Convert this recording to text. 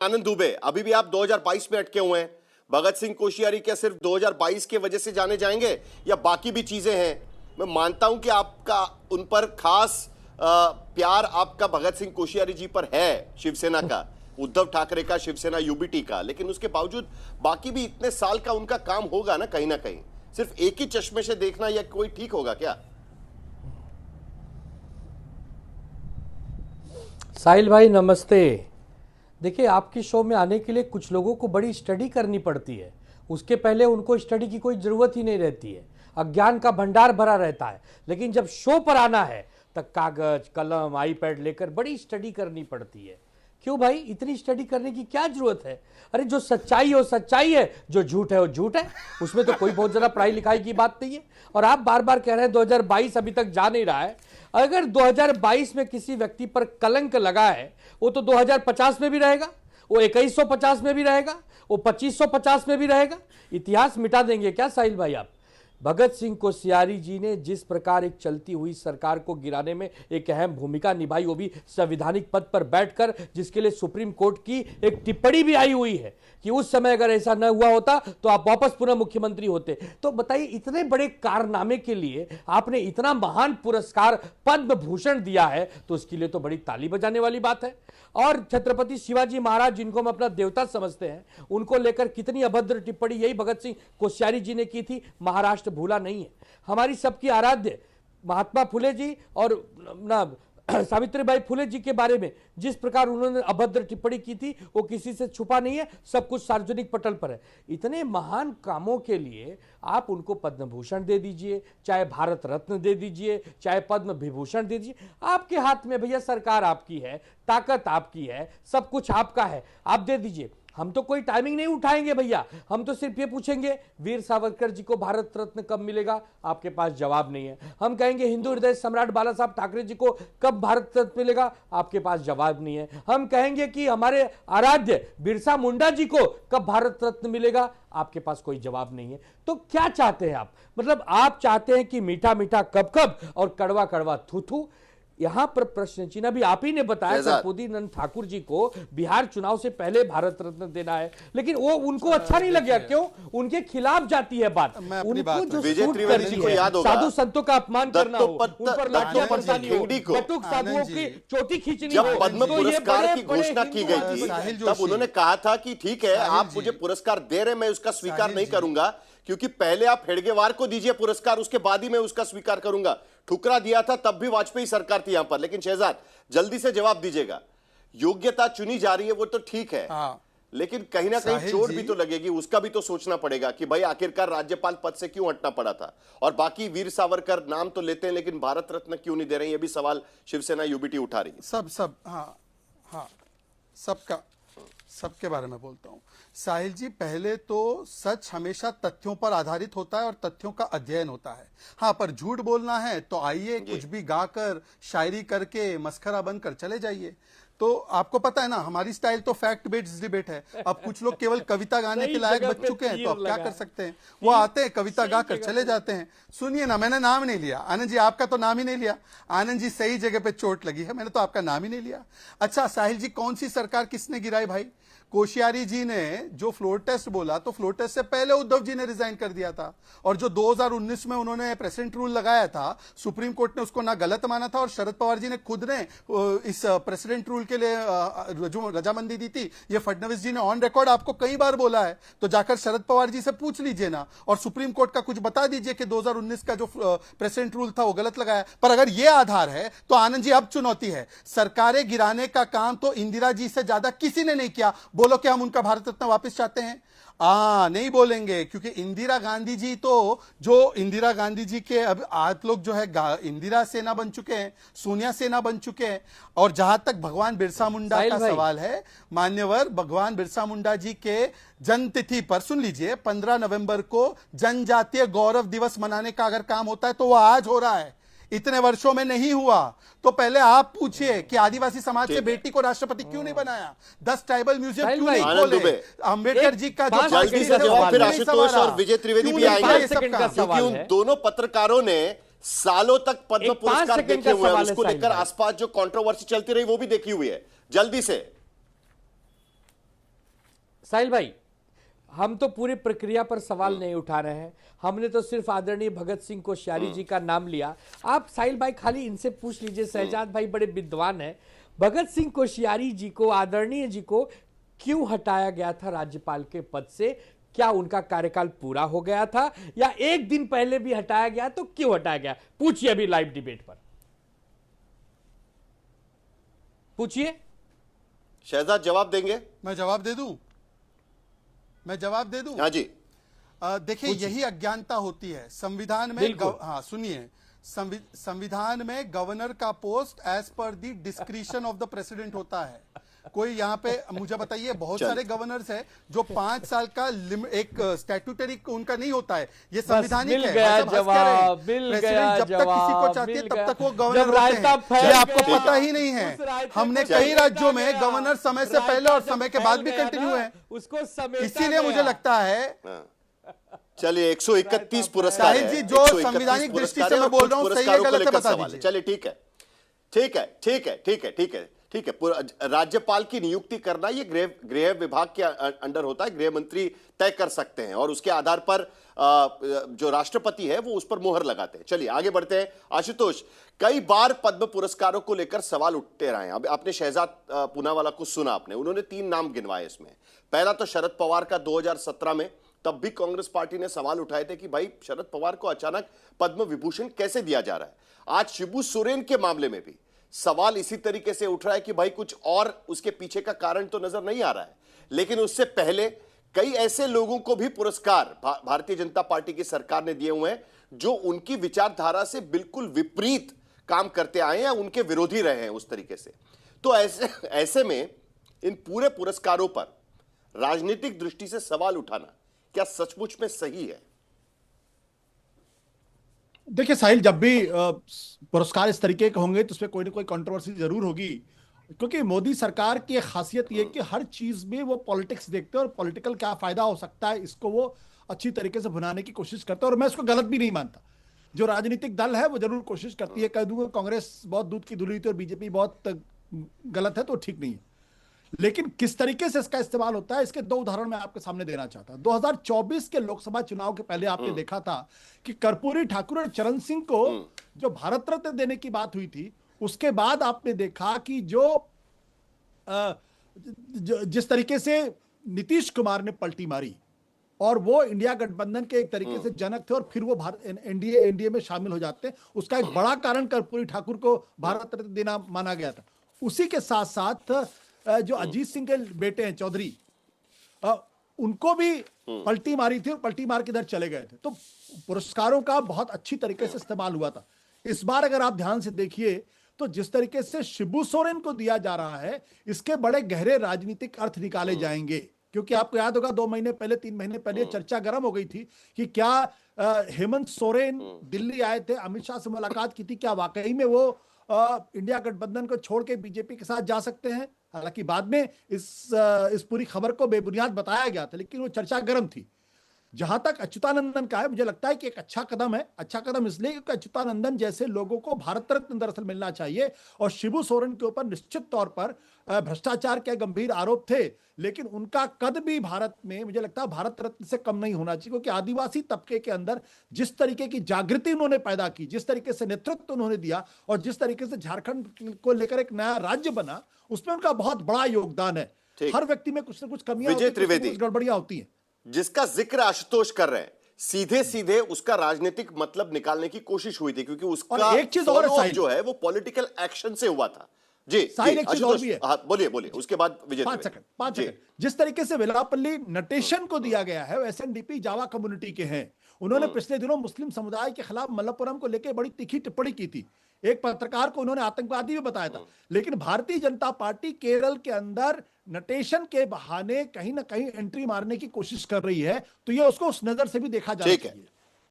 आनंद दुबे, अभी भी आप 2022 में अटके हुए हैं। भगत सिंह कोश्यारी क्या सिर्फ 2022 के वजह से जाने जाएंगे या बाकी भी चीजें हैं? मैं मानता हूं कि आपका उन पर खास प्यार आपका भगत सिंह कोश्यारी जी पर है, शिवसेना का, उद्धव ठाकरे का, शिवसेना यूबीटी का, लेकिन उसके बावजूद बाकी भी इतने साल का उनका काम होगा ना कहीं। सिर्फ एक ही चश्मे से देखना या कोई ठीक होगा क्या? साहिल भाई नमस्ते। देखिए, आपकी शो में आने के लिए कुछ लोगों को बड़ी स्टडी करनी पड़ती है। उसके पहले उनको स्टडी की कोई ज़रूरत ही नहीं रहती है, अज्ञान का भंडार भरा रहता है। लेकिन जब शो पर आना है तब कागज कलम आईपैड लेकर बड़ी स्टडी करनी पड़ती है। क्यों भाई, इतनी स्टडी करने की क्या जरूरत है? अरे जो सच्चाई है वो सच्चाई है, जो झूठ है वो झूठ है। उसमें तो कोई बहुत ज़्यादा पढ़ाई लिखाई की बात नहीं है। और आप बार बार कह रहे हैं 2022 अभी तक जा नहीं रहा है। अगर 2022 में किसी व्यक्ति पर कलंक लगा है, वो तो 2050 में भी रहेगा, वो 2150 में भी रहेगा, वो 2550 में भी रहेगा। इतिहास मिटा देंगे क्या साहिल भाई आप? भगत सिंह कोश्यारी जी ने जिस प्रकार एक चलती हुई सरकार को गिराने में एक अहम भूमिका निभाई, वो भी संवैधानिक पद पर बैठकर, जिसके लिए सुप्रीम कोर्ट की एक टिप्पणी भी आई हुई है कि उस समय अगर ऐसा न हुआ होता तो आप वापस पुनः मुख्यमंत्री होते। तो बताइए, इतने बड़े कारनामे के लिए आपने इतना महान पुरस्कार पद्म भूषण दिया है, तो उसके लिए तो बड़ी ताली बजाने वाली बात है। और छत्रपति शिवाजी महाराज, जिनको हम अपना देवता समझते हैं, उनको लेकर कितनी अभद्र टिप्पणी यही भगत सिंह कोश्यारी जी ने की थी। महाराष्ट्र भूला नहीं है। हमारी सबकी आराध्य महात्मा फुले जी और सावित्रीबाई फुले जी के बारे में जिस प्रकार उन्होंने अभद्र टिप्पणी की थी, वो किसी से छुपा नहीं है, सब कुछ सार्वजनिक पटल पर है। इतने महान कामों के लिए आप उनको पद्म भूषण दे दीजिए, चाहे भारत रत्न दे दीजिए, चाहे पद्म विभूषण दे दीजिए। आपके हाथ में भैया, सरकार आपकी है, ताकत आपकी है, सब कुछ आपका है, आप दे दीजिए। हम तो कोई टाइमिंग नहीं उठाएंगे भैया, हम तो सिर्फ ये पूछेंगे वीर सावरकर जी को भारत रत्न कब मिलेगा, आपके पास जवाब नहीं है। हम कहेंगे हिंदू हृदय सम्राट बाला साहब ठाकरे जी को कब भारत रत्न मिलेगा, आपके पास जवाब नहीं है। हम कहेंगे कि हमारे आराध्य बिरसा मुंडा जी को कब भारत रत्न मिलेगा, आपके पास कोई जवाब नहीं है। तो क्या चाहते हैं आप? मतलब आप चाहते हैं कि मीठा मीठा कब कब और कड़वा कड़वा थू थू। यहां पर प्रश्न चिन्ह। अभी आप ही ने बताया कर्पूरी नंद ठाकुर जी को बिहार चुनाव से पहले भारत रत्न देना है, लेकिन वो उनको अच्छा नहीं लगा। क्यों? उनके खिलाफ जाती है बात। उनको जो सूट करती है, साधु संतों का अपमान करना हो, उन पर लाठियां बरसानी हो, बटुक साधुओं की चोटी खींचनी हो। जब पद्म पुरस्कार की घोषणा की गई थी, तब उन्होंने कहा था कि ठीक है, आप मुझे पुरस्कार दे रहे, मैं उसका स्वीकार नहीं करूंगा, क्योंकि पहले आप हेडगेवार को दीजिए पुरस्कार, उसके बाद ही मैं उसका स्वीकार करूंगा। ठुकरा दिया था, तब भी वाजपेयी सरकार थी यहां पर। लेकिन शहजाद, जल्दी से जवाब दीजिएगा। योग्यता चुनी जा रही है, वो तो ठीक है, लेकिन कहीं ना कहीं चोट भी तो लगेगी, उसका भी तो सोचना पड़ेगा कि भाई आखिरकार राज्यपाल पद से क्यों हटना पड़ा था। और बाकी वीर सावरकर नाम तो लेते हैं, लेकिन भारत रत्न क्यों नहीं दे रहे हैं, ये भी सवाल शिवसेना यूबीटी उठा रही है। सबके बारे में बोलता हूं। साहिल जी, पहले तो सच हमेशा तथ्यों पर आधारित होता है और तथ्यों का अध्ययन होता है। हाँ, पर झूठ बोलना है तो आइए कुछ भी गाकर, शायरी करके, मस्खरा बनकर चले जाइए। तो आपको पता है ना, हमारी स्टाइल तो फैक्ट बेस्ड डिबेट है। अब कुछ लोग केवल कविता गाने के लायक बच चुके हैं, तो अब क्या कर सकते हैं? वो आते हैं, कविता गाकर चले जाते हैं। सुनिए ना, मैंने नाम नहीं लिया आनंद जी, आपका तो नाम ही नहीं लिया। आनंद जी, सही जगह पे चोट लगी है, मैंने तो आपका नाम ही नहीं लिया। अच्छा साहिल जी, कौन सी सरकार किसने गिराई भाई? कोश्यारी जी ने जो फ्लोर टेस्ट बोला, तो फ्लोर टेस्ट से पहले उद्धव जी ने रिजाइन कर दिया था। और जो 2019 में उन्होंने प्रेसिडेंट रूल लगाया था, सुप्रीम कोर्ट ने उसको ना गलत माना था, और शरद पवार जी ने खुद ने इस प्रेसिडेंट रूल के लिए जो रजामंदी दी थी, ये फडणवीस जी ने ऑन रिकॉर्ड आपको कई बार बोला है। तो जाकर शरद पवार जी से पूछ लीजिए ना, और सुप्रीम कोर्ट का कुछ बता दीजिए कि 2019 का जो प्रेसिडेंट रूल था वो गलत लगाया। पर अगर ये आधार है तो आनंद जी, अब चुनौती है। सरकारें गिराने का काम तो इंदिरा जी से ज्यादा किसी ने नहीं किया। बोलो कि हम उनका भारत रत्न वापस चाहते हैं? नहीं बोलेंगे, क्योंकि इंदिरा गांधी जी तो, जो इंदिरा गांधी जी के, अब आप लोग जो है इंदिरा सेना बन चुके हैं, सोनिया सेना बन चुके हैं। और जहां तक भगवान बिरसा मुंडा का सवाल है, मान्यवर, भगवान बिरसा मुंडा जी के जन्म तिथि पर सुन लीजिए, 15 नवंबर को जनजातीय गौरव दिवस मनाने का अगर काम होता है तो वह आज हो रहा है, इतने वर्षों में नहीं हुआ। तो पहले आप पूछिए कि आदिवासी समाज से बेटी को राष्ट्रपति क्यों नहीं बनाया, 10 ट्राइबल म्यूजियम क्यों नहीं खोले, अंबेडकर जी का जो जल्दी से जवाब, फिर आशुतोष और विजय त्रिवेदी भी आएंगे, क्योंकि उन दोनों पत्रकारों ने सालों तक पद्म पुरस्कार देखे हुए हैं, उसको लेकर आसपास जो कंट्रोवर्सी चलती रही वो भी देखी हुई है। जल्दी से साहिल भाई, हम तो पूरी प्रक्रिया पर सवाल नहीं उठा रहे हैं, हमने तो सिर्फ आदरणीय भगत सिंह कोश्यारी जी का नाम लिया। आप साहिल भाई खाली इनसे पूछ लीजिए, शहजाद भाई बड़े विद्वान हैं, भगत सिंह कोश्यारी जी को, आदरणीय जी को क्यों हटाया गया था राज्यपाल के पद से? क्या उनका कार्यकाल पूरा हो गया था या एक दिन पहले भी हटाया गया? तो क्यों हटाया गया? पूछिए अभी लाइव डिबेट पर, पूछिए। शहजाद जवाब देंगे? मैं जवाब दे दूं? हाँ जी। देखिए, यही अज्ञानता होती है संविधान में। हाँ सुनिए, संविधान में गवर्नर का पोस्ट एज पर the discretion of the president होता है। कोई यहाँ पे मुझे बताइए, बहुत सारे गवर्नर्स हैं जो 5 साल का एक स्टैट्यूटरी उनका नहीं होता है, ये संवैधानिक है। मिल गया जवाब। जब तक किसी को चाहते हैं तब तक वो गवर्नर होते हैं। ये आपको पता ही नहीं है। हमने कई राज्यों में गवर्नर समय से पहले और समय के बाद भी कंटिन्यू है, उसको इसीलिए मुझे लगता है। चलिए 131 पुरस्कार साहिल जी, जो संवैधानिक दृष्टि से मैं बोल रहा हूँ, सही है गलत है बता दीजिए। चलिए ठीक है। राज्यपाल की नियुक्ति करना ये गृह विभाग के अंडर होता है, गृह मंत्री तय कर सकते हैं और उसके आधार पर जो राष्ट्रपति है वो उस पर मोहर लगाते हैं। चलिए आगे बढ़ते हैं। आशुतोष, कई बार पद्म पुरस्कारों को लेकर सवाल उठते रहे हैं। अब आपने शहजाद पूनावाला को सुना, आपने, उन्होंने 3 नाम गिनवाए इसमें। पहला तो शरद पवार का 2017 में, तब भी कांग्रेस पार्टी ने सवाल उठाए थे कि भाई शरद पवार को अचानक पद्म विभूषण कैसे दिया जा रहा है। आज शिबू सोरेन के मामले में भी सवाल इसी तरीके से उठ रहा है कि भाई कुछ और उसके पीछे का कारण तो नजर नहीं आ रहा है। लेकिन उससे पहले कई ऐसे लोगों को भी पुरस्कार भारतीय जनता पार्टी की सरकार ने दिए हुए हैं जो उनकी विचारधारा से बिल्कुल विपरीत काम करते आए हैं या उनके विरोधी रहे हैं उस तरीके से। तो ऐसे में इन पूरे पुरस्कारों पर राजनीतिक दृष्टि से सवाल उठाना क्या सचमुच में सही है? देखिए साहिल, जब भी पुरस्कार इस तरीके के होंगे तो उसमें कोई ना कोई कंट्रोवर्सी जरूर होगी, क्योंकि मोदी सरकार की एक खासियत ये कि हर चीज में वो पॉलिटिक्स देखते हैं और पॉलिटिकल क्या फायदा हो सकता है इसको वो अच्छी तरीके से भुनाने की कोशिश करते हैं। और मैं इसको गलत भी नहीं मानता। जो राजनीतिक दल है वो जरूर कोशिश करती है। कह दूंगा कांग्रेस बहुत दूध की धुली थी और बीजेपी बहुत गलत है तो ठीक नहीं है, लेकिन किस तरीके से इसका इस्तेमाल होता है इसके 2 उदाहरण मैं आपके सामने देना चाहता हूं। 2024 के लोकसभा चुनाव के पहले आपने देखा था कि कर्पूरी ठाकुर और चरण सिंह को जो भारत रत्न देने की बात हुई थी, उसके बाद आपने देखा कि जिस तरीके से नीतीश कुमार ने पलटी मारी और वो इंडिया गठबंधन के एक तरीके से जनक थे और फिर वो एनडीए में शामिल हो जाते हैं, उसका एक बड़ा कारण कर्पूरी ठाकुर को भारत रत्न देना माना गया था। उसी के साथ साथ जो अजीत सिंह के बेटे हैं चौधरी, उनको भी पलटी मारी थी और पलटी मार के इधर चले गए थे। तो पुरस्कारों का बहुत अच्छी तरीके से इस्तेमाल हुआ था। इस बार अगर आप ध्यान से देखिए तो जिस तरीके से शिबू सोरेन को दिया जा रहा है, इसके बड़े गहरे राजनीतिक अर्थ निकाले जाएंगे। क्योंकि आपको याद होगा 2 महीने पहले 3 महीने पहले चर्चा गर्म हो गई थी कि क्या हेमंत सोरेन दिल्ली आए थे, अमित शाह से मुलाकात की थी, क्या वाकई में वो इंडिया गठबंधन को छोड़ के बीजेपी के साथ जा सकते हैं। हालांकि बाद में इस पूरी खबर को बेबुनियाद बताया गया था, लेकिन वो चर्चा गर्म थी। जहां तक अच्युतानंदन का है, मुझे लगता है कि एक अच्छा कदम है। अच्छा कदम इसलिए क्योंकि अच्युतानंदन जैसे लोगों को भारत रत्न दरअसल मिलना चाहिए और शिबू सोरेन के ऊपर निश्चित तौर पर भ्रष्टाचार के गंभीर आरोप थे, लेकिन उनका कद भी भारत में मुझे लगता है भारत रत्न से कम नहीं होना चाहिए। क्योंकि आदिवासी तबके के अंदर जिस तरीके की जागृति उन्होंने पैदा की, जिस तरीके से नेतृत्व उन्होंने दिया और जिस तरीके से झारखंड को लेकर एक नया राज्य बना, उसमें उनका बहुत बड़ा योगदान है। हर व्यक्ति में कुछ ना कुछ कमियां, विजय त्रिवेदी, गड़बड़ियां होती हैं। जिसका जिक्र आशुतोष कर रहे हैं, सीधे सीधे उसका राजनीतिक मतलब निकालने की कोशिश हुई थी, क्योंकि उसका एक चीज और जो है वो पॉलिटिकल एक्शन से हुआ था। जी एक चीज और भी है। बोलिए उसके बाद विजय। 5 सेकंड। जिस तरीके से वेलापल्ली नटेशन को दिया गया है, एसएनडीपी जावा कम्युनिटी के हैं। उन्होंने पिछले दिनों मुस्लिम समुदाय के खिलाफ मलप्पुरम को लेकर बड़ी तीखी टिप्पणी की थी। एक पत्रकार को उन्होंने आतंकवादी भी बताया था। लेकिन भारतीय जनता पार्टी केरल के अंदर नटेशन के बहाने कहीं ना कहीं एंट्री मारने की कोशिश कर रही है, तो ये उसको उस नजर से भी देखा जाना चाहिए।